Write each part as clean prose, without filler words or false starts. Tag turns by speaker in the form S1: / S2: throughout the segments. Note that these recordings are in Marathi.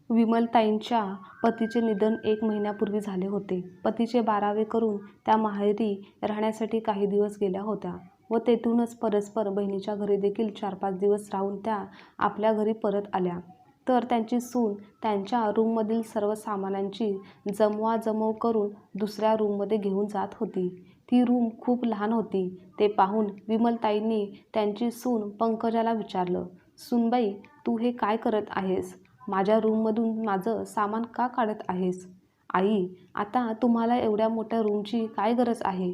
S1: विमलताईंच्या पतीचे निधन 1 महिन्यापूर्वी झाले होते. पतीचे 12वे करून त्या माहेरी राहण्यासाठी काही दिवस गेल्या होत्या व तेथूनच परस्पर बहिणीच्या घरी देखील 4-5 दिवस राहून त्या आपल्या घरी परत आल्या. तर त्यांची सून त्यांच्या रूममधील सर्व सामानांची जमवाजमव करून दुसऱ्या रूममध्ये घेऊन जात होती. ती रूम खूप लहान होती. ते पाहून विमलताईंनी त्यांची सून पंकजाला विचारलं, "सूनबाई, तू हे काय करत आहेस? माझ्या रूममधून माझं सामान का काढत आहेस?" "आई, आता तुम्हाला एवढ्या मोठ्या रूमची काय गरज आहे?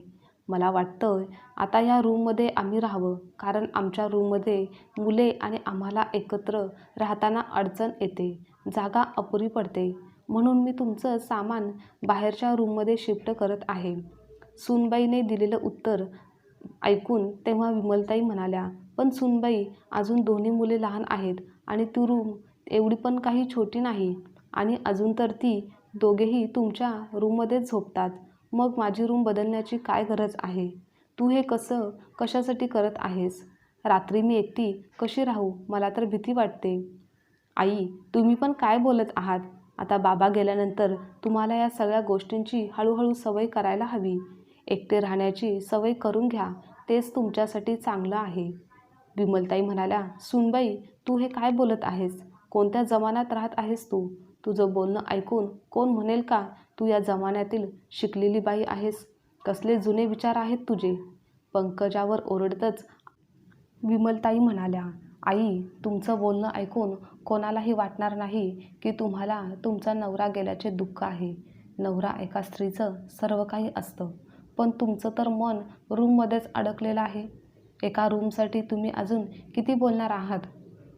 S1: मला वाटतंय आता ह्या रूममध्ये आम्ही राहावं, कारण आमच्या रूममध्ये मुले आणि आम्हाला एकत्र राहताना अडचण येते, जागा अपुरी पडते. म्हणून मी तुमचं सामान बाहेरच्या रूममध्ये शिफ्ट करत आहे." सूनबाईने दिलेलं उत्तर ऐकून तेव्हा विमलताई म्हणाल्या, "पण सूनबाई, अजून दोन्ही मुले लहान आहेत आणि ती रूम एवढी पण काही छोटी नाही आणि अजून तर ती दोघेही तुमच्या रूममध्येच झोपतात. मग माझी रूम बदलण्याची काय गरज आहे? तू हे कशासाठी करत आहेस? रात्री मी एकटी कशी राहू? मला तर भीती वाटते." "आई, तुम्ही पण काय बोलत आहात? आता बाबा गेल्यानंतर तुम्हाला या सगळ्या गोष्टींची हळूहळू सवय करायला हवी. एकटे राहण्याची सवय करून घ्या, तेच तुमच्यासाठी चांगलं आहे." विमलताई म्हणाल्या, "सूनबाई, तू हे काय बोलत आहेस? कोणत्या जमान्यात राहत आहेस तू? तुझं बोलणं ऐकून कोण म्हणेल का तू या जमान्यातील शिकलेली बाई आहेस? कसले जुने विचार आहेत तुझे?" पंकजावर ओरडतच विमलताई म्हणाल्या, "आई, तुमचं बोलणं ऐकून कोणालाही वाटणार नाही की तुम्हाला तुमचा नवरा गेल्याचे दुःख आहे. नवरा एका स्त्रीचं सर्व काही असतं, पण तुमचं तर मन रूममध्येच अडकलेलं आहे. एका रूमसाठी तुम्ही अजून किती बोलणार आहात?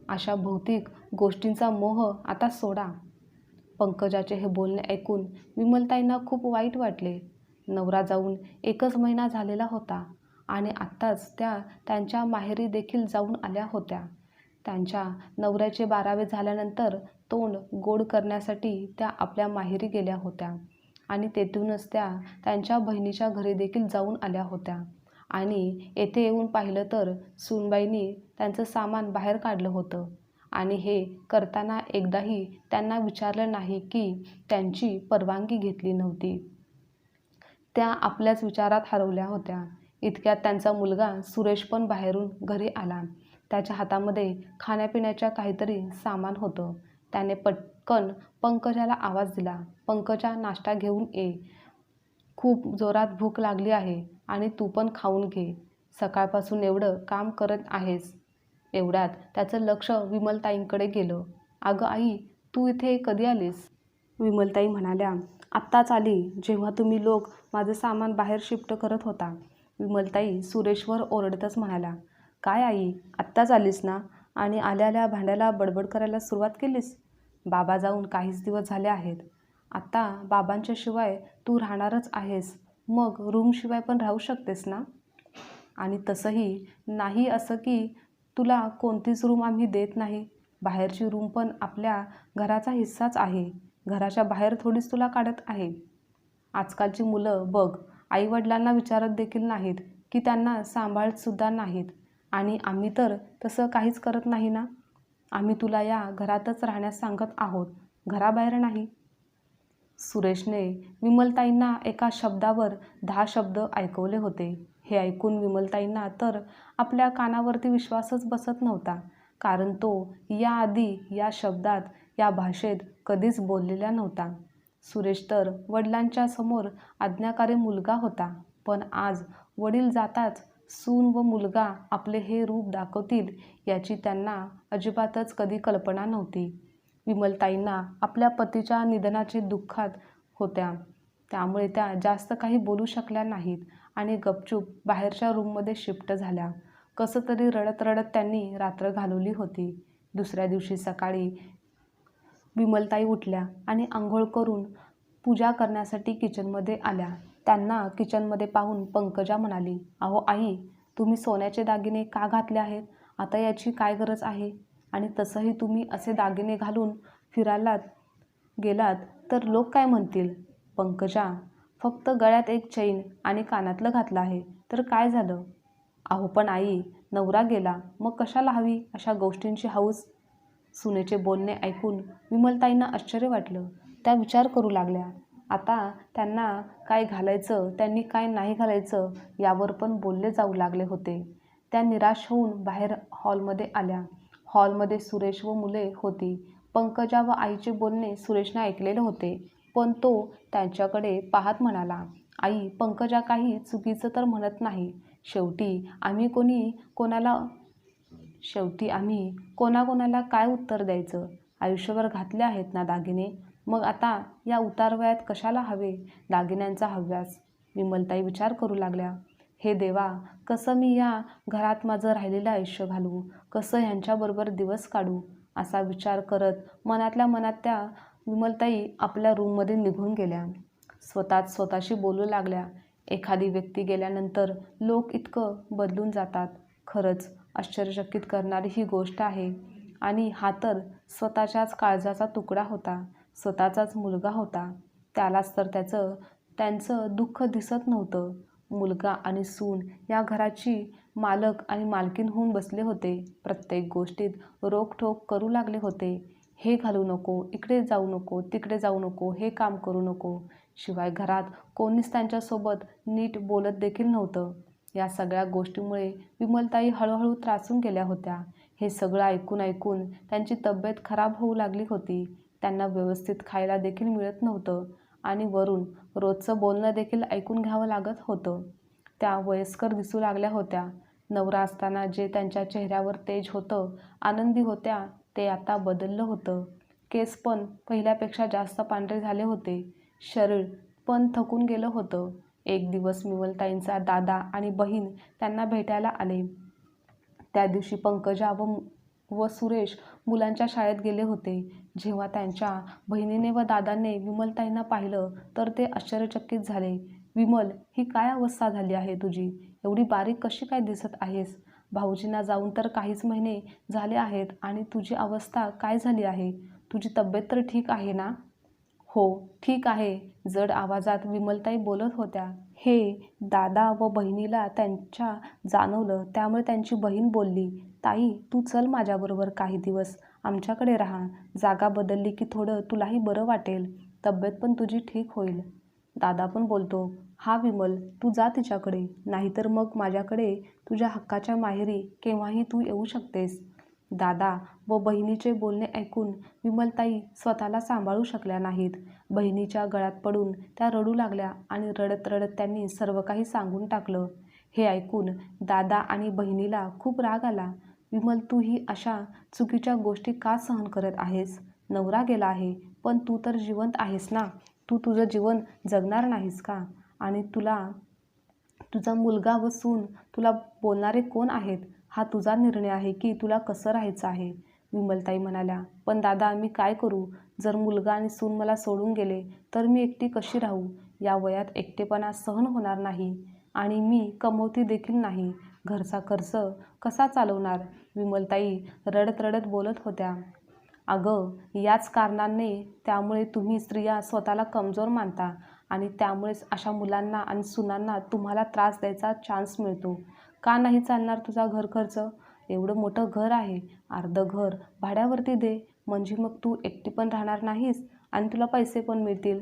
S1: अशा भौतिक गोष्टींचा मोह आता सोडा." पंकजाचे हे बोलणे ऐकून विमलताईंना खूप वाईट वाटले. नवरा जाऊन 1च महिना झालेला होता आणि आत्ताच त्या त्यांच्या माहेरी देखील जाऊन आल्या होत्या. त्यांच्या नवऱ्याचे 12वे झाल्यानंतर तोंड गोड करण्यासाठी त्या आपल्या माहेरी गेल्या होत्या आणि तेथूनच त्या त्यांच्या बहिणीच्या घरी देखील जाऊन आल्या होत्या आणि येथे येऊन पाहिलं तर सूनबाईंनी त्यांचं सामान बाहेर काढलं होतं आणि हे करताना एकदाही त्यांना विचारलं नाही की त्यांची परवानगी घेतली नव्हती. त्या आपल्याच विचारात हरवल्या होत्या. इतक्यात त्यांचा मुलगा सुरेश पण बाहेरून घरी आला. त्याच्या हातामध्ये खाण्यापिण्याच्या काहीतरी सामान होतं. त्याने पटकन पंकजाला आवाज दिला, "पंकजा, नाश्ता घेऊन ये. खूप जोरात भूक लागली आहे आणि तू पण खाऊन घे. सकाळपासून एवढं काम करत आहेस." एवढ्यात त्याचं लक्ष विमलताईंकडे गेलं. "अगं आई, तू इथे कधी आलीस?" विमलताई म्हणाल्या, "आत्ताच आली, जेव्हा तुम्ही लोक माझं सामान बाहेर शिफ्ट करत होता." विमलताई सुरेशवर ओरडतच म्हणाल्या, "काय आई, आत्ताच आलीस ना आणि आल्या भांड्याला बडबड करायला सुरुवात केलीस? बाबा जाऊन काहीच दिवस झाले आहेत. आता बाबांच्या शिवाय तू राहणारच आहेस, मग रूमशिवाय पण राहू शकतेस ना? आणि तसंही नाही असं की तुला कोणतीच रूम आम्ही देत नाही. बाहेरची रूम पण आपल्या घराचा हिस्साच आहे. घराच्या बाहेर थोडीच तुला काढत आहे. आजकालची मुलं बघ, आईवडिलांना विचारत देखील नाहीत की त्यांना सांभाळत सुद्धा नाहीत आणि आम्ही तर तसं काहीच करत नाही ना. आम्ही तुला या घरातच राहण्यास सांगत आहोत, घराबाहेर नाही." सुरेशने विमलताईंना एका शब्दावर 10 शब्द ऐकवले होते. हे ऐकून विमलताईंना तर आपल्या कानावरती विश्वासच बसत नव्हता, कारण तो याआधी या शब्दात, या भाषेत कधीच बोललेला नव्हता. सुरेश तर वडिलांच्या समोर आज्ञाकारी मुलगा होता, पण आज वडील जाताच सून व मुलगा आपले हे रूप दाखवतील याची त्यांना अजिबातच कधी कल्पना नव्हती. विमलताईंना आपल्या पतीच्या निधनाचे दुःखात होत्या, त्यामुळे त्या जास्त काही बोलू शकल्या नाहीत आणि गपचूप बाहेरच्या रूममध्ये शिफ्ट झाल्या. कसं तरी रडत रडत त्यांनी रात्र घालवली होती. दुसऱ्या दिवशी सकाळी विमलताई उठल्या आणि अंघोळ करून पूजा करण्यासाठी किचनमध्ये आल्या. त्यांना किचनमध्ये पाहून पंकजा म्हणाली, "अहो आई, तुम्ही सोन्याचे दागिने का घातले आहेत? आता याची काय गरज आहे? आणि तसंही तुम्ही असे दागिने घालून फिरायला गेलात तर लोक काय म्हणतील?" "पंकजा, फक्त गळ्यात एक चैन आणि कानातलं घातलं आहे, तर काय झालं?" "अहो पण आई, नवरा गेला, मग कशाला हवी अशा गोष्टींची हौस?" सुनेचे बोलणे ऐकून विमलताईंना आश्चर्य वाटलं. त्या विचार करू लागल्या. आता त्यांना काय घालायचं, त्यांनी काय नाही घालायचं यावर पण बोलले जाऊ लागले होते. त्या निराश होऊन बाहेर हॉलमध्ये आल्या. हॉलमध्ये सुरेश व मुले होती. पंकजा व आईचे बोलणे सुरेशने ऐकलेले होते, पण तो त्यांच्याकडे पाहत म्हणाला, आई, पंकजा काही चुकीचं तर म्हणत नाही. शेवटी आम्ही कोणाकोणाला काय उत्तर द्यायचं? आयुष्यभर घातले आहेत ना दागिने, मग आता या उतारवयात कशाला हवे दागिन्यांचा हव्यास? विमलताई विचार करू लागल्या. हे देवा, कसं मी या घरात माझं राहिलेलं आयुष्य घालवू, कसं ह्यांच्याबरोबर दिवस काढू, असा विचार करत मनातल्या मनात त्या विमलताई आपल्या रूममध्ये निघून गेल्या. स्वतःशी बोलू लागल्या. एखादी व्यक्ती गेल्यानंतर लोक इतकं बदलून जातात. खरंच आश्चर्यचकित करणारी ही गोष्ट आहे. आणि हा तर स्वतःच्याच काळजाचा तुकडा होता, स्वतःचाच मुलगा होता. त्यालाच तर त्यांचं दुःख दिसत नव्हतं. मुलगा आणि सून या घराची मालक आणि मालकीण होऊन बसले होते. प्रत्येक गोष्टीत रोकठोक करू लागले होते. हे घालू नको, इकडे जाऊ नको, तिकडे जाऊ नको, हे काम करू नको. शिवाय घरात कोणीच त्यांच्यासोबत नीट बोलत देखील नव्हतं. या सगळ्या गोष्टीमुळे विमलताई हळूहळू त्रासून गेल्या होत्या. हे सगळं ऐकून त्यांची तब्येत खराब होऊ लागली होती. त्यांना व्यवस्थित खायला देखील मिळत नव्हतं आणि वरून रोजचं बोलणं देखील ऐकून घ्यावं लागत होतं. त्या वयस्कर दिसू लागल्या होत्या. नवरा असताना जे त्यांच्या चेहऱ्यावर तेज होतं, आनंदी होत्या, ते आता बदललं होतं. केस पण पहिल्यापेक्षा जास्त पांढरे झाले होते. शरीर पण थकून गेलं होतं. एक दिवस विमलताईंचा दादा आणि बहीण त्यांना भेटायला आले. त्या दिवशी पंकजा व सुरेश मुलांच्या शाळेत गेले होते. जेव्हा त्यांच्या बहिणीने व दादाने विमलताईंना पाहिलं तर ते आश्चर्यचकित झाले. विमल, ही काय अवस्था झाली आहे तुझी? एवढी बारीक कशी काय दिसत आहेस? भाऊजींना जाऊन तर काहीच महिने झाले आहेत आणि तुझी अवस्था काय झाली आहे? तुझी तब्येत तर ठीक आहे ना? हो, ठीक आहे, जड आवाजात विमलताई बोलत होत्या. हे दादा व बहिणीला त्यांच्या जाणवलं. त्यामुळे त्यांची बहीण बोलली, ताई, तू चल माझ्याबरोबर काही दिवस आमच्याकडे राहा. जागा बदलली की थोडं तुलाही बरं वाटेल, तब्येत पण तुझी ठीक होईल. दादा पण बोलतो, हा विमल, तू जा तिच्याकडे, नाहीतर मग माझ्याकडे तुझ्या हक्काच्या माहेरी केव्हाही तू येऊ शकतेस. दादा व बहिणीचे बोलणे ऐकून विमलताई स्वतःला सांभाळू शकल्या नाहीत. बहिणीच्या गळ्यात पडून त्या रडू लागल्या आणि रडत रडत त्यांनी सर्व काही सांगून टाकलं. हे ऐकून दादा आणि बहिणीला खूप राग आला. विमल, तू ही अशा चुकीच्या गोष्टी का सहन करत आहेस? नवरा गेला आहे, पण तू तर जिवंत आहेस ना. तू तुझं जीवन जगणार नाहीस का? आणि तुझा मुलगा व सून तुला बोलणारे कोण आहेत? हा तुझा निर्णय आहे की तुला कसं राहायचं आहे. विमलताई म्हणाल्या, पण दादा, मी काय करू? जर मुलगा आणि सून मला सोडून गेले तर मी एकटी कशी राहू? या वयात एकटेपणा सहन होणार नाही आणि मी कमवती देखील नाही. घरचा खर्च कसा चालवणार? विमलताई रडत रडत बोलत होत्या. अगं, याच कारणाने त्यामुळे तुम्ही स्त्रिया स्वतःला कमजोर मानता आणि त्यामुळेच अशा मुलांना आणि सुनांना तुम्हाला त्रास द्यायचा चान्स मिळतो. का नाही चालणार तुझा घर खर्च? एवढं मोठं घर आहे, अर्धं घर भाड्यावरती दे, म्हणजे मग तू एकटी पण राहणार नाहीस आणि तुला पैसे पण मिळतील.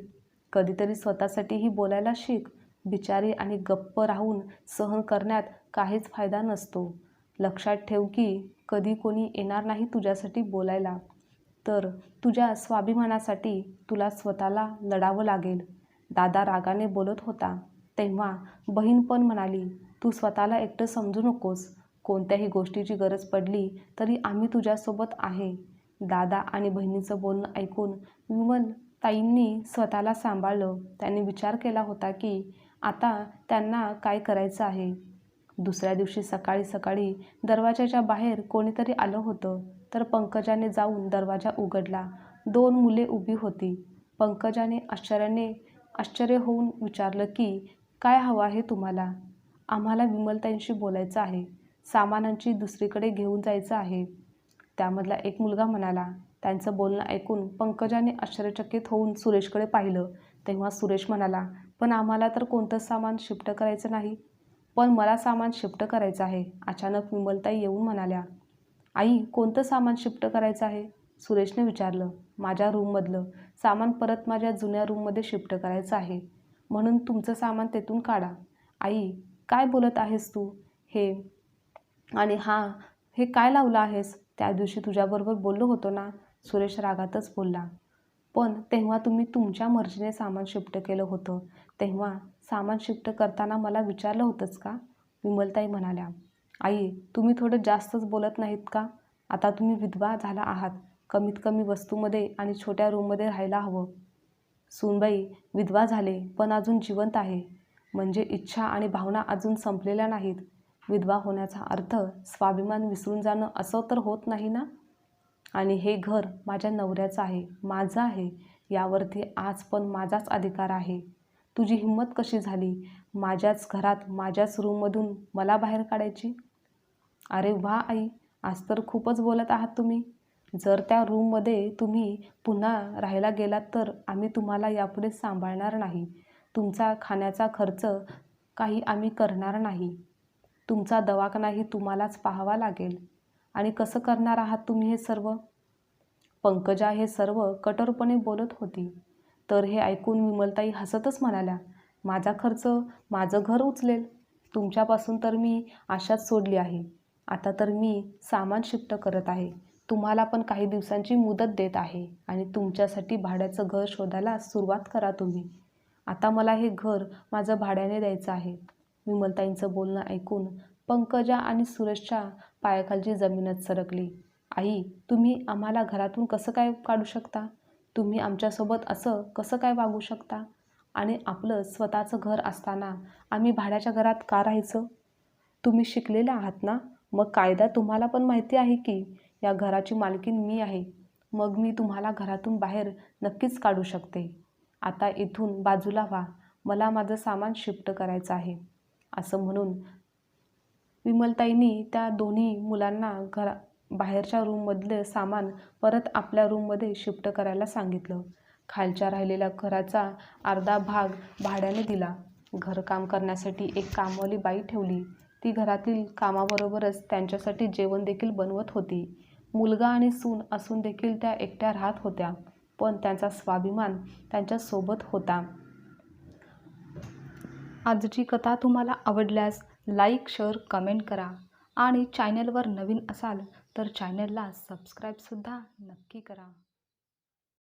S1: कधीतरी स्वतःसाठीही बोलायला शिक. बिचारी आणि गप्प राहून सहन करण्यात काहीच फायदा नसतो. लक्षात ठेव की कधी कोणी येणार नाही तुझ्यासाठी बोलायला, तर तुझ्या स्वाभिमानासाठी तुला स्वतःला लढावं लागेल. दादा रागाने बोलत होता. तेव्हा बहीण पण म्हणाली, तू स्वतःला एकटं समजू नकोस. कोणत्याही गोष्टीची गरज पडली तरी आम्ही तुझ्यासोबत आहे. दादा आणि बहिणीचं बोलणं ऐकून विमलताईंनी स्वतःला सांभाळलं. त्यांनी विचार केला होता की आता त्यांना काय करायचं आहे. दुसऱ्या दिवशी सकाळी दरवाजाच्या बाहेर कोणीतरी आलं होतं. तर पंकजाने जाऊन दरवाजा उघडला. 2 मुले उभी होती. पंकजाने आश्चर्य होऊन विचारलं की काय हवं आहे तुम्हाला? आम्हाला विमलताईंशी बोलायचं आहे. सामानांची दुसरीकडे घेऊन जायचं आहे, त्यामधला एक मुलगा म्हणाला. त्यांचं बोलणं ऐकून पंकजाने आश्चर्यचकित होऊन सुरेशकडे पाहिलं. तेव्हा सुरेश म्हणाला, पण आम्हाला तर कोणतंच सामान शिफ्ट करायचं नाही. पण मला सामान शिफ्ट करायचं आहे. अचानक विमलताई येऊन म्हणाल्या, आई, कोणतं सामान शिफ्ट करायचं आहे? सुरेशने विचारलं. माझ्या रूममधलं सामान परत माझ्या जुन्या रूममध्ये शिफ्ट करायचं आहे, म्हणून तुमचं सामान तेथून काढा. आई, काय बोलत आहेस तू? हे आणि हां, हे काय लावलं आहेस? त्या दिवशी तुझ्याबरोबर बोललो होतो ना? सुरेश रागातच बोलला. पण तेव्हा तुम्ही तुमच्या मर्जीने सामान शिफ्ट केलं होतं. तेव्हा सामान शिफ्ट करताना मला विचारलं होतंच का? विमलताई म्हणाल्या. आई, तुम्ही थोडं जास्तच बोलत नाहीत का? आता तुम्ही विधवा झाला आहात. कमीत कमी वस्तूमध्ये आणि छोट्या रूममध्ये राहायला हवं. सूनबाई, विधवा झाले पण अजून जिवंत आहे. म्हणजे इच्छा आणि भावना अजून संपलेल्या नाहीत. विधवा होण्याचा अर्थ स्वाभिमान विसरून जाणं असं तर होत नाही ना? आणि हे घर माझ्या नवऱ्याचं आहे, माझं आहे. यावरती आज पण माझाच अधिकार आहे. तुझी हिंमत कशी झाली माझ्याच घरात, माझ्याच रूममधून मला बाहेर काढायची? अरे वा आई, आज तर खूपच बोलत आहात तुम्ही. जर त्या रूममध्ये तुम्ही पुन्हा राहायला गेलात तर आम्ही तुम्हाला यापुढे सांभाळणार नाही. तुमचा खाण्याचा खर्च काही आम्ही करणार नाही. तुमचा दवाखानाही तुम्हालाच पाहावा लागेल. आणि कसं करणार आहात तुम्ही हे सर्व? पंकजा हे सर्व कठोरपणे बोलत होती. तर हे ऐकून विमलताई हसतच म्हणाल्या, माझा खर्च माझं घर उचलेल. तुमच्यापासून तर मी आशाच सोडली आहे. आता तर मी सामान शिफ्ट करत आहे. तुम्हाला पण काही दिवसांची मुदत देत आहे आणि तुमच्यासाठी भाड्याचं घर शोधायला सुरुवात करा तुम्ही. आता मला हे घर माझं भाड्याने द्यायचं आहे. विमलताईंचं बोलणं ऐकून पंकजा आणि सुरेशच्या पायाखालची जमीनच सरकली. आई, तुम्ही आम्हाला घरातून कसं काय काढू शकता? तुम्ही आमच्यासोबत असं कसं काय वागू शकता? आणि आपलं स्वतःचं घर असताना आम्ही भाड्याच्या घरात का राहायचं? तुम्ही शिकलेले आहात ना? मग कायदा तुम्हाला पण माहिती आहे की या घराची मालकीण मी आहे. मग मी तुम्हाला घरातून बाहेर नक्कीच काढू शकते. आता इथून बाजूला व्हा. मला माझं सामान शिफ्ट करायचं आहे. असं म्हणून विमलताईंनी त्या दोन्ही मुलांना बाहेरच्या रूममधलं सामान परत आपल्या रूममध्ये शिफ्ट करायला सांगितलं. खालच्या राहिलेल्या घराचा अर्धा भाग भाड्याने दिला. घरकाम करण्यासाठी एक कामवाली बाई ठेवली. ती घरातील कामाबरोबरच त्यांच्यासाठी जेवण देखील बनवत होती. मुलगा आणि सून असून देखील त्या एकट्या राहत होत्या, पण त्यांचा स्वाभिमान त्यांच्यासोबत होता. आजची कथा तुम्हाला आवडल्यास लाईक, शेअर, कमेंट करा आणि चॅनलवर नवीन असाल तर चॅनलला सबस्क्राईबसुद्धा नक्की करा.